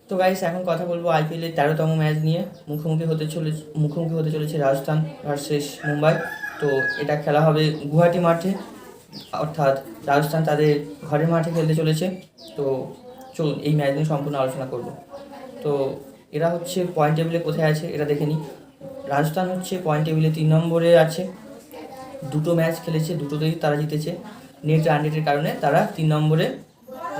তো গাইস, এখন কথা বলবো আইপিএলের 13তম ম্যাচ নিয়ে। মুখোমুখি হতে চলেছে রাজস্থান ভার্সেস মুম্বাই। তো এটা খেলা হবে গুয়াহাটি মাঠে, অর্থাৎ রাজস্থান তাদের ঘরের মাঠে খেলতে চলেছে। তো চলুন এই ম্যাচ নিয়ে সম্পূর্ণ আলোচনা করব। তো এরা হচ্ছে পয়েন্ট টেবিলে কোথায় আছে এটা দেখে নিই। রাজস্থান হচ্ছে পয়েন্ট টেবিলে 3 নম্বরে আছে। দুটো ম্যাচ খেলেছে, দুটোতেই তারা জিতেছে। নেট রান রেটের কারণে তারা 3 নম্বরে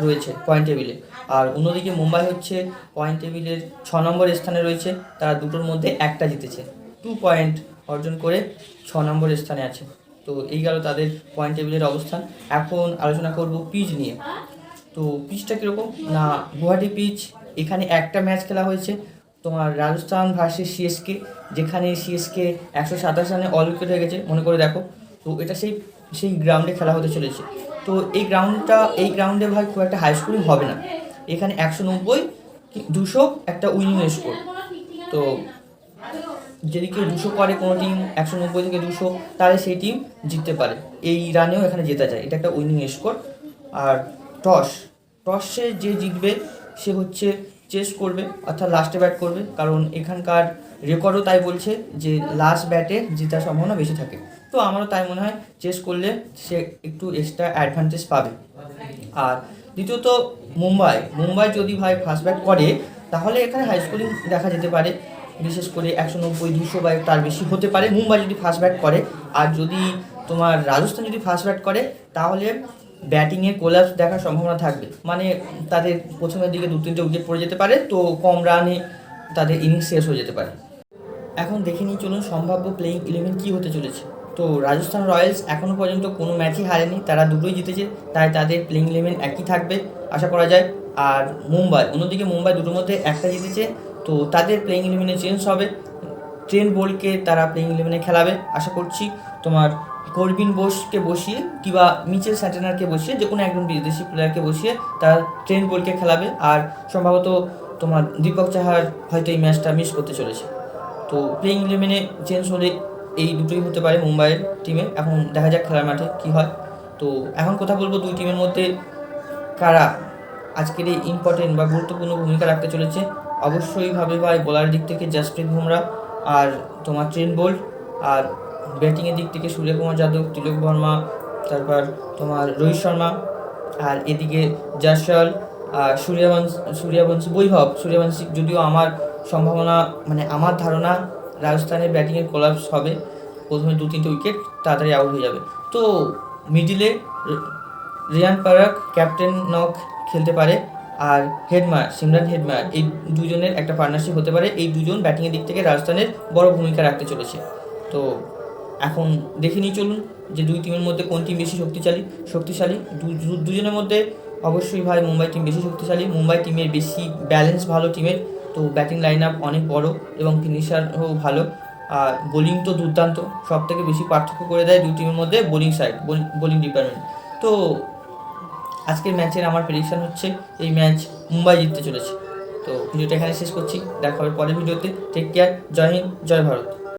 রয়েছে পয়েন্ট টেবিলে। আর অন্যদিকে মুম্বাই হচ্ছে পয়েন্ট টেবিলের 6 নম্বর স্থানে রয়েছে। তারা দুটোর মধ্যে একটা জিতেছে, 2 পয়েন্ট অর্জন করে 6 নম্বর স্থানে আছে। তো এই গেল তাদের পয়েন্ট টেবিলের অবস্থান। এখন আলোচনা করব পিচ নিয়ে। তো পিচটা কীরকম না, গুয়াহাটি পিচ। এখানে একটা ম্যাচ খেলা হয়েছে তোমার রাজস্থান ভার্সেস সিএসকে, যেখানে সিএসকে 127 রানে অল উইকেট হয়ে গেছে, মনে করে দেখো। তো এটা সেই সেই গ্রাউন্ডে খেলা হতে চলেছে। তো এই গ্রাউন্ডে ভাই খুব একটা হাই স্কোরিং হবে না। এখানে 190 200 একটা উইনিং স্কোর। তো যেদিকে 200 করে কোনো টিম, 190 থেকে 200, তাহলে সেই টিম জিততে পারে। এই রানেও এখানে জেতা যায়, এটা একটা উইনিং স্কোর। আর টসে যে জিতবে সে হচ্ছে চেস করবে, অর্থাৎ লাস্টে ব্যাট করবে, কারণ এখানকার রেকর্ডও তাই বলছে যে লাস্ট ব্যাটে জেতার সম্ভাবনা বেশি থাকে। তো আমারও তাই মনে হয় চেস করলে সে একটু এক্সট্রা অ্যাডভান্টেজ পাবে। আর দ্বিতীয়ত মুম্বাই যদি ভাই ফার্স্ট ব্যাট করে, তাহলে এখানে হাই স্কোরিং দেখা যেতে পারে, বিশেষ করে 190 200 বা তার বেশি হতে পারে মুম্বাই যদি ফার্স্ট ব্যাট করে। আর যদি তোমার রাজস্থান যদি ফার্স্ট ব্যাট করে, তাহলে ব্যাটিংয়ে কোলাপস দেখার সম্ভাবনা থাকবে। মানে তাদের প্রথমের দিকে 2-3টে উইকেট পড়ে যেতে পারে, তো কম রানে তাদের ইনিংস শেষ হয়ে যেতে পারে। এখন দেখে নিই চলুন সম্ভাব্য প্লেইং 11 কী হতে চলেছে। তো রাজস্থান রয়্যালস এখনও পর্যন্ত কোনো ম্যাচই হারেনি, তারা দুটোই জিতেছে, তাই তাদের প্লেইং 11 একই থাকবে আশা করা যায়। আর অন্যদিকে মুম্বাই দুটোর মধ্যে একটা জিতেছে, তো তাদের প্লেইং 11 চেঞ্জ হবে। ট্রেন্ট বোল্টকে তারা প্লেইং 11 খেলাবে আশা করছি। তোমার করবিন বোসকে বসিয়ে কিংবা মিচেল স্যান্টনারকে বসিয়ে, যে কোনো একজন বিদেশি প্লেয়ারকে বসিয়ে তারা ট্রেন্ট বোল্টকে খেলাবে। আর সম্ভবত তোমার দীপক চাহার হয়তো এই ম্যাচটা মিস করতে চলেছে। তো প্লেইং 11 চেঞ্জ হলে এই দুটোই হতে পারে মুম্বাইয়ের টিমে। এখন দেখা যাক খেলার মাঠে কী হয়। তো এখন কথা বলবো দুই টিমের মধ্যে কারা আজকের এই ইম্পর্টেন্ট বা গুরুত্বপূর্ণ ভূমিকা রাখতে চলেছে। অবশ্যই ভাবে ভাই বোলার দিক থেকে জাসপ্রীত বুমরা আর তোমার ট্রেন্ট বোল্ট, আর ব্যাটিংয়ের দিক থেকে সূর্যকুমার যাদব, তিলক বর্মা, তারপর তোমার রোহিত শর্মা, আর এদিকে জাসওয়াল, আর সূর্যবংশী। যদিও আমার সম্ভাবনা, মানে আমার ধারণা রাজস্থানের ব্যাটিংয়ের কোলাপস হবে, প্রথমে 2-3টে উইকেট তাড়াতাড়ি আউট হয়ে যাবে। তো মিডিলে রিয়ান পারাগ, ক্যাপ্টেন নক খেলতে পারে। আর সিমরান হেডমায়ার, এই দুজনের একটা পার্টনারশিপ হতে পারে। এই দুজন ব্যাটিংয়ের দিক থেকে রাজস্থানের বড় ভূমিকা রাখতে চলেছে। তো এখন দেখে নিই চলুন যে দুই টিমের মধ্যে কোন টিম বেশি শক্তিশালী। দুজনের মধ্যে অবশ্যই ভাই মুম্বাই টিম বেশি শক্তিশালী। মুম্বাই টিমের বেশি ব্যালেন্স ভালো টিমের। তো ব্যাটিং লাইন আপ অনেক বড় এবং ফিনিশারও ভালো। আর বোলিং তো দুর্দান্ত, সব থেকে বেশি পার্থক্য করে দেয় দুই টিমের মধ্যে বোলিং ডিপার্টমেন্ট। তো আজকের ম্যাচের আমার প্রেডিকশন হচ্ছে এই ম্যাচ মুম্বাই জিততে চলেছে। তো ভিডিওটা এখানে শেষ করছি, দেখা হবে পরের ভিডিওতে। টেক কেয়ার, জয় হিন্দ, জয় ভারত।